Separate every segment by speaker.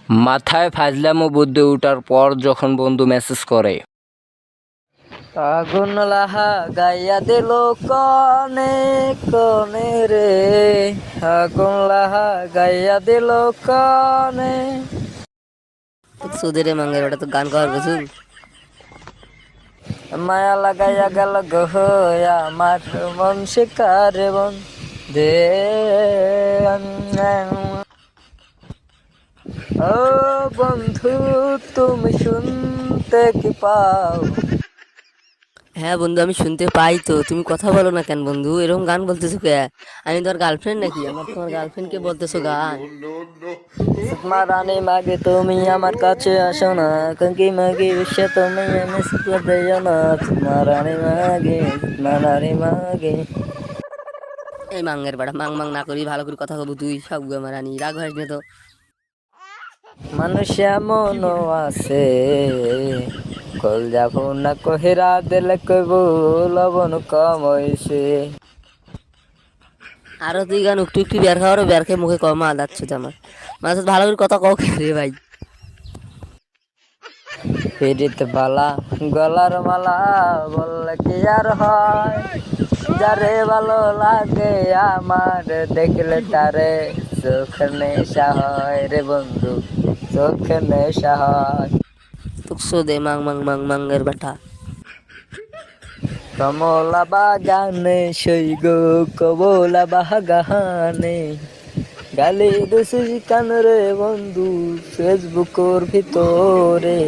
Speaker 1: মাথায় ফাজলামো বুদ্ধি ওঠার পর যখন বন্ধু মেসেজ করে, আগুন লাহা গাইয়া দিল কনে কনে রে, আগুন লাহা গাইয়া দিল কনে।
Speaker 2: সুদের মাঙ্গের ওটা তো গান গাওয়ার বুঝুন।
Speaker 1: মায়া লাগাইয়া গেল গহয়া আমার মন শিকারে বন দে। ও বন্ধু তুমি শুনতে কি পাও?
Speaker 2: হ্যাঁ বন্ধু, আমি শুনতে পাই তো। তুমি কথা বলো না কেন বন্ধু? এরকম গান বলতেছো কে? আমি তোমার গার্লফ্রেন্ড নাকি? আমার তোমার গার্লফ্রেন্ডকে বলতেছো গান?
Speaker 1: রানী মাগে তুমি আমার কাছে আসো না, কাকি মাগে বিশ্বে তুমি এনে শুক্লা দেও না। রানী মাগে রানী মাগে।
Speaker 2: এই মাঙ্গের বেড়া মাং মাং না করি, ভালো করে কথা বলবো। তুই সব আমার রানী, রাগ হইস না তো।
Speaker 1: মানুষ এমনও আছে কল যাব না কহিরা দিলে কইব লবণ কম হইছে।
Speaker 2: আরো তুই গান একটু একটু বের খাওয়ারও বের খেয়ে মুখে কমা যাচ্ছে তো আমার। আমার সাথে ভালো করে কথা কও রে ভাই।
Speaker 1: পিড়িত বালা গলার মালা বললে কি আর হয়, যারে ভালো লাগে আমার দেখলে তারে চোখ নেশা হয় রে বন্ধু, চোখ নেশা হয়।
Speaker 2: তুকসো দে মাং মাং মাং মাঙ্গের বেটা।
Speaker 1: কমলা বাগানে সই গো কমলা বাগানে গালি দুসি কান রে বন্ধু ফেসবুকের ভিতরে।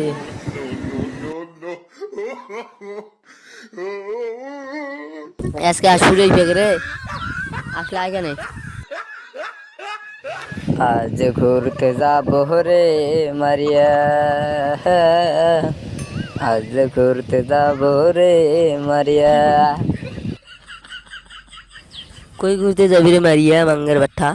Speaker 2: আজকে আসুরে রে, আসলে আয় কেন?
Speaker 1: আজ ঘুরতে যাব রে মারিয়া, আজ ঘুরতে যাব রে মারিয়া।
Speaker 2: কই ঘুরতে যাবি রে মারিয়া মাঙ্গের বেটা?